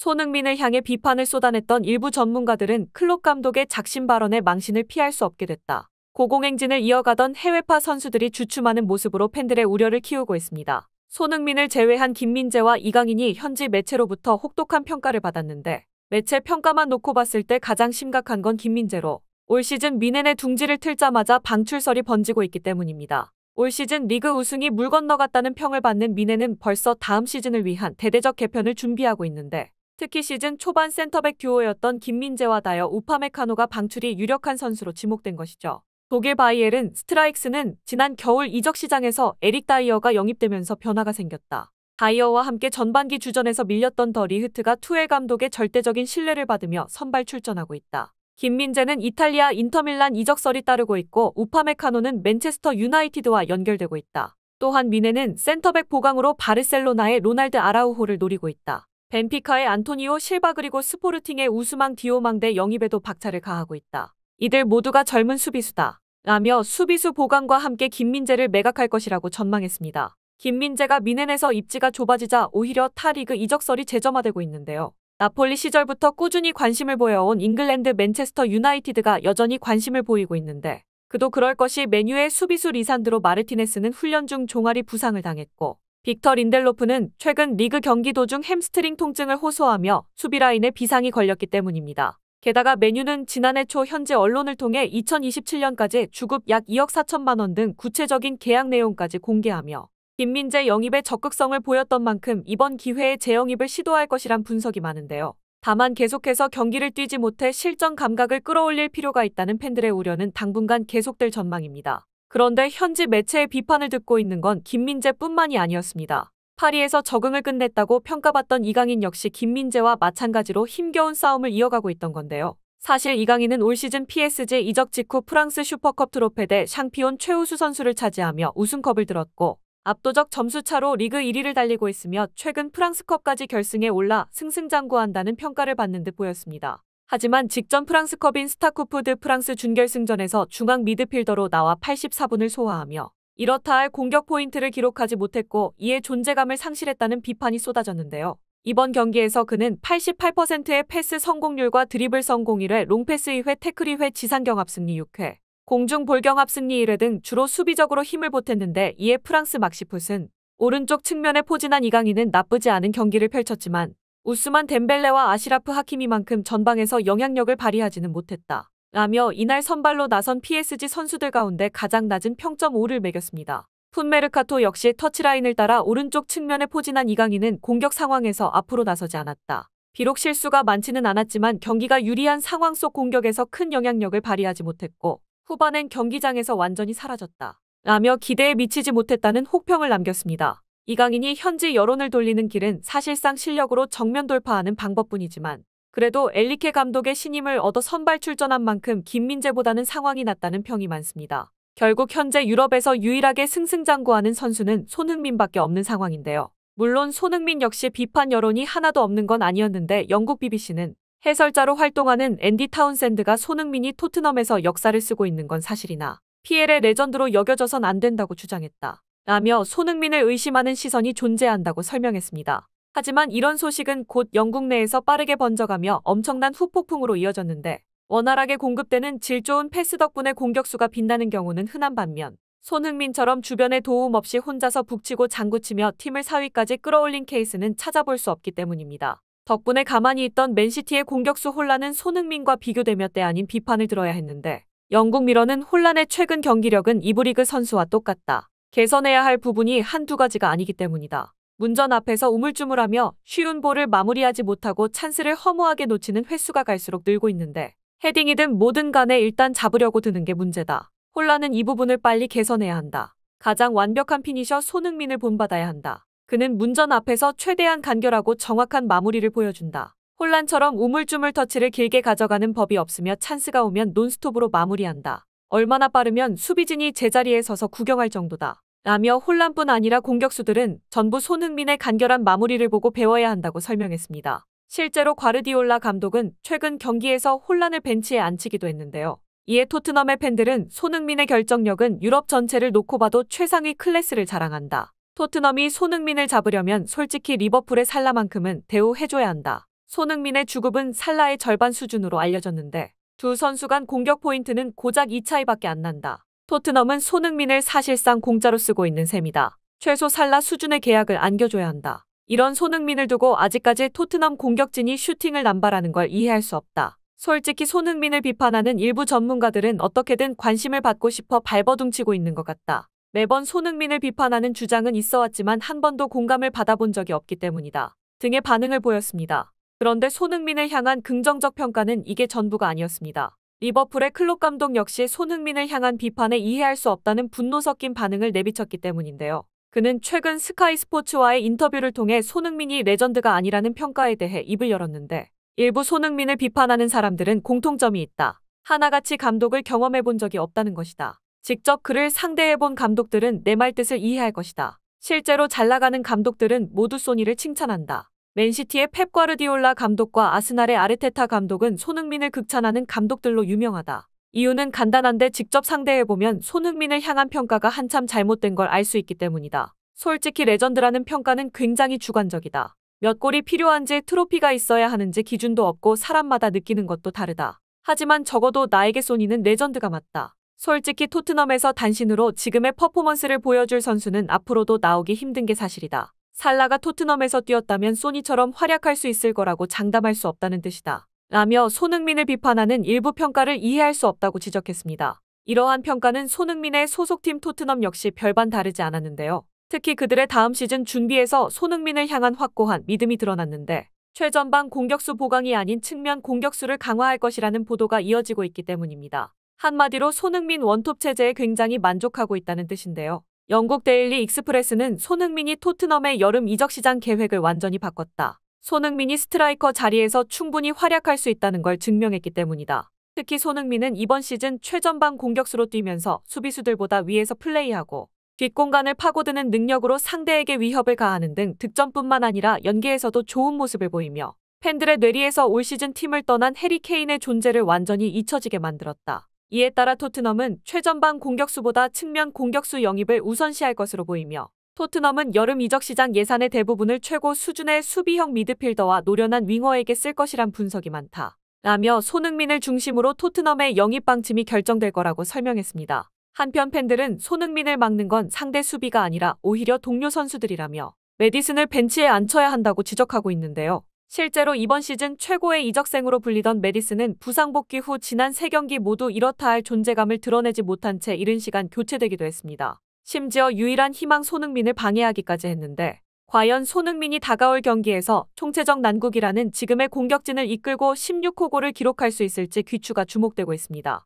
손흥민을 향해 비판을 쏟아냈던 일부 전문가들은 클롭 감독의 작심 발언에 망신을 피할 수 없게 됐다. 고공행진을 이어가던 해외파 선수들이 주춤하는 모습으로 팬들의 우려를 키우고 있습니다. 손흥민을 제외한 김민재와 이강인이 현지 매체로부터 혹독한 평가를 받았는데 매체 평가만 놓고 봤을 때 가장 심각한 건 김민재로 올 시즌 미넨의 둥지를 틀자마자 방출설이 번지고 있기 때문입니다. 올 시즌 리그 우승이 물 건너갔다는 평을 받는 미넨은 벌써 다음 시즌을 위한 대대적 개편을 준비하고 있는데 특히 시즌 초반 센터백 듀오였던 김민재와 다이어 우파메카노가 방출이 유력한 선수로 지목된 것이죠. 독일 바이에른 스트라이크스는 지난 겨울 이적 시장에서 에릭 다이어가 영입되면서 변화가 생겼다. 다이어와 함께 전반기 주전에서 밀렸던 더 리흐트가 투엘 감독의 절대적인 신뢰를 받으며 선발 출전하고 있다. 김민재는 이탈리아 인터밀란 이적설이 따르고 있고 우파메카노는 맨체스터 유나이티드와 연결되고 있다. 또한 미네는 센터백 보강으로 바르셀로나의 로날드 아라우호를 노리고 있다. 벤피카의 안토니오 실바 그리고 스포르팅의 우스망 디오망대 영입에도 박차를 가하고 있다. 이들 모두가 젊은 수비수다. 라며 수비수 보강과 함께 김민재를 매각할 것이라고 전망했습니다. 김민재가 미넨에서 입지가 좁아지자 오히려 타리그 이적설이 재점화되고 있는데요. 나폴리 시절부터 꾸준히 관심을 보여온 잉글랜드 맨체스터 유나이티드가 여전히 관심을 보이고 있는데 그도 그럴 것이 맨유의 수비수 리산드로 마르티네스는 훈련 중 종아리 부상을 당했고 빅터 린델로프는 최근 리그 경기 도중 햄스트링 통증을 호소하며 수비 라인에 비상이 걸렸기 때문입니다. 게다가 맨유는 지난해 초 현지 언론을 통해 2027년까지 주급 약 2억 4천만 원 등 구체적인 계약 내용까지 공개하며 김민재 영입에 적극성을 보였던 만큼 이번 기회에 재영입을 시도할 것이란 분석이 많은데요. 다만 계속해서 경기를 뛰지 못해 실전 감각을 끌어올릴 필요가 있다는 팬들의 우려는 당분간 계속될 전망입니다. 그런데 현지 매체의 비판을 듣고 있는 건 김민재뿐만이 아니었습니다. 파리에서 적응을 끝냈다고 평가받던 이강인 역시 김민재와 마찬가지로 힘겨운 싸움을 이어가고 있던 건데요. 사실 이강인은 올 시즌 PSG 이적 직후 프랑스 슈퍼컵 트로페 샹피온 최우수 선수를 차지하며 우승컵을 들었고 압도적 점수차로 리그 1위를 달리고 있으며 최근 프랑스컵까지 결승에 올라 승승장구한다는 평가를 받는 듯 보였습니다. 하지만 직전 프랑스컵인 스타쿠프 드 프랑스 준결승전에서 중앙 미드필더로 나와 84분을 소화하며 이렇다 할 공격 포인트를 기록하지 못했고 이에 존재감을 상실했다는 비판이 쏟아졌는데요. 이번 경기에서 그는 88%의 패스 성공률과 드리블 성공 1회, 롱패스 2회, 태클 2회, 지상경합 승리 6회, 공중 볼경합 승리 1회 등 주로 수비적으로 힘을 보탰는데 이에 프랑스 막시풋은 오른쪽 측면에 포진한 이강인은 나쁘지 않은 경기를 펼쳤지만 우스만 덴벨레와 아시라프 하키미만큼 전방에서 영향력을 발휘하지는 못했다. 라며 이날 선발로 나선 PSG 선수들 가운데 가장 낮은 평점 5를 매겼습니다. 풋메르카토 역시 터치라인을 따라 오른쪽 측면에 포진한 이강인은 공격 상황에서 앞으로 나서지 않았다. 비록 실수가 많지는 않았지만 경기가 유리한 상황 속 공격에서 큰 영향력을 발휘하지 못했고 후반엔 경기장에서 완전히 사라졌다. 라며 기대에 미치지 못했다는 혹평을 남겼습니다. 이강인이 현지 여론을 돌리는 길은 사실상 실력으로 정면 돌파하는 방법뿐이지만 그래도 엔리케 감독의 신임을 얻어 선발 출전한 만큼 김민재보다는 상황이 낫다는 평이 많습니다. 결국 현재 유럽에서 유일하게 승승장구하는 선수는 손흥민밖에 없는 상황인데요. 물론 손흥민 역시 비판 여론이 하나도 없는 건 아니었는데 영국 BBC는 해설자로 활동하는 앤디 타운샌드가 손흥민이 토트넘에서 역사를 쓰고 있는 건 사실이나 PL의 레전드로 여겨져선 안 된다고 주장했다. 라며 손흥민을 의심하는 시선이 존재한다고 설명했습니다. 하지만 이런 소식은 곧 영국 내에서 빠르게 번져가며 엄청난 후폭풍으로 이어졌는데 원활하게 공급되는 질 좋은 패스 덕분에 공격수가 빛나는 경우는 흔한 반면 손흥민처럼 주변의 도움 없이 혼자서 북치고 장구치며 팀을 4위까지 끌어올린 케이스는 찾아볼 수 없기 때문입니다. 덕분에 가만히 있던 맨시티의 공격수 혼란은 손흥민과 비교되며 때 아닌 비판을 들어야 했는데 영국 미러는 혼란의 최근 경기력은 이브리그 선수와 똑같다. 개선해야 할 부분이 한두 가지가 아니기 때문이다. 문전 앞에서 우물쭈물하며 쉬운 볼을 마무리하지 못하고 찬스를 허무하게 놓치는 횟수가 갈수록 늘고 있는데 헤딩이든 뭐든 간에 일단 잡으려고 드는 게 문제다. 혼란은 이 부분을 빨리 개선해야 한다. 가장 완벽한 피니셔 손흥민을 본받아야 한다. 그는 문전 앞에서 최대한 간결하고 정확한 마무리를 보여준다. 혼란처럼 우물쭈물 터치를 길게 가져가는 법이 없으며 찬스가 오면 논스톱으로 마무리한다. 얼마나 빠르면 수비진이 제자리에 서서 구경할 정도다. 라며 혼란뿐 아니라 공격수들은 전부 손흥민의 간결한 마무리를 보고 배워야 한다고 설명했습니다. 실제로 과르디올라 감독은 최근 경기에서 혼란을 벤치에 앉히기도 했는데요. 이에 토트넘의 팬들은 손흥민의 결정력은 유럽 전체를 놓고 봐도 최상위 클래스를 자랑한다. 토트넘이 손흥민을 잡으려면 솔직히 리버풀의 살라만큼은 대우해줘야 한다. 손흥민의 주급은 살라의 절반 수준으로 알려졌는데 두 선수 간 공격 포인트는 고작 2차이밖에 안 난다. 토트넘은 손흥민을 사실상 공짜로 쓰고 있는 셈이다. 최소 살라 수준의 계약을 안겨줘야 한다. 이런 손흥민을 두고 아직까지 토트넘 공격진이 슈팅을 남발하는 걸 이해할 수 없다. 솔직히 손흥민을 비판하는 일부 전문가들은 어떻게든 관심을 받고 싶어 발버둥치고 있는 것 같다. 매번 손흥민을 비판하는 주장은 있어왔지만 한 번도 공감을 받아본 적이 없기 때문이다. 등의 반응을 보였습니다. 그런데 손흥민을 향한 긍정적 평가는 이게 전부가 아니었습니다. 리버풀의 클롭 감독 역시 손흥민을 향한 비판에 이해할 수 없다는 분노 섞인 반응을 내비쳤기 때문인데요. 그는 최근 스카이 스포츠와의 인터뷰를 통해 손흥민이 레전드가 아니라는 평가에 대해 입을 열었는데 일부 손흥민을 비판하는 사람들은 공통점이 있다. 하나같이 감독을 경험해본 적이 없다는 것이다. 직접 그를 상대해본 감독들은 내 말뜻을 이해할 것이다. 실제로 잘나가는 감독들은 모두 소니를 칭찬한다. 맨시티의 펩 과르디올라 감독과 아스날의 아르테타 감독은 손흥민을 극찬하는 감독들로 유명하다. 이유는 간단한데 직접 상대해보면 손흥민을 향한 평가가 한참 잘못된 걸 알 수 있기 때문이다. 솔직히 레전드라는 평가는 굉장히 주관적이다. 몇 골이 필요한지 트로피가 있어야 하는지 기준도 없고 사람마다 느끼는 것도 다르다. 하지만 적어도 나에게 소니는 레전드가 맞다. 솔직히 토트넘에서 단신으로 지금의 퍼포먼스를 보여줄 선수는 앞으로도 나오기 힘든 게 사실이다. 살라가 토트넘에서 뛰었다면 소니처럼 활약할 수 있을 거라고 장담할 수 없다는 뜻이다. 라며 손흥민을 비판하는 일부 평가를 이해할 수 없다고 지적했습니다. 이러한 평가는 손흥민의 소속팀 토트넘 역시 별반 다르지 않았는데요. 특히 그들의 다음 시즌 준비에서 손흥민을 향한 확고한 믿음이 드러났는데 최전방 공격수 보강이 아닌 측면 공격수를 강화할 것이라는 보도가 이어지고 있기 때문입니다. 한마디로 손흥민 원톱 체제에 굉장히 만족하고 있다는 뜻인데요. 영국 데일리 익스프레스는 손흥민이 토트넘의 여름 이적 시장 계획을 완전히 바꿨다. 손흥민이 스트라이커 자리에서 충분히 활약할 수 있다는 걸 증명했기 때문이다. 특히 손흥민은 이번 시즌 최전방 공격수로 뛰면서 수비수들보다 위에서 플레이하고 뒷공간을 파고드는 능력으로 상대에게 위협을 가하는 등 득점뿐만 아니라 연계에서도 좋은 모습을 보이며 팬들의 뇌리에서 올 시즌 팀을 떠난 해리 케인의 존재를 완전히 잊혀지게 만들었다. 이에 따라 토트넘은 최전방 공격수보다 측면 공격수 영입을 우선시할 것으로 보이며 토트넘은 여름 이적 시장 예산의 대부분을 최고 수준의 수비형 미드필더와 노련한 윙어에게 쓸 것이란 분석이 많다. 라며 손흥민을 중심으로 토트넘의 영입 방침이 결정될 거라고 설명했습니다. 한편 팬들은 손흥민을 막는 건 상대 수비가 아니라 오히려 동료 선수들이라며 메디슨을 벤치에 앉혀야 한다고 지적하고 있는데요. 실제로 이번 시즌 최고의 이적생으로 불리던 메디슨은 부상 복귀 후 지난 3경기 모두 이렇다 할 존재감을 드러내지 못한 채 이른 시간 교체되기도 했습니다. 심지어 유일한 희망 손흥민을 방해하기까지 했는데 과연 손흥민이 다가올 경기에서 총체적 난국이라는 지금의 공격진을 이끌고 16호 골을 기록할 수 있을지 귀추가 주목되고 있습니다.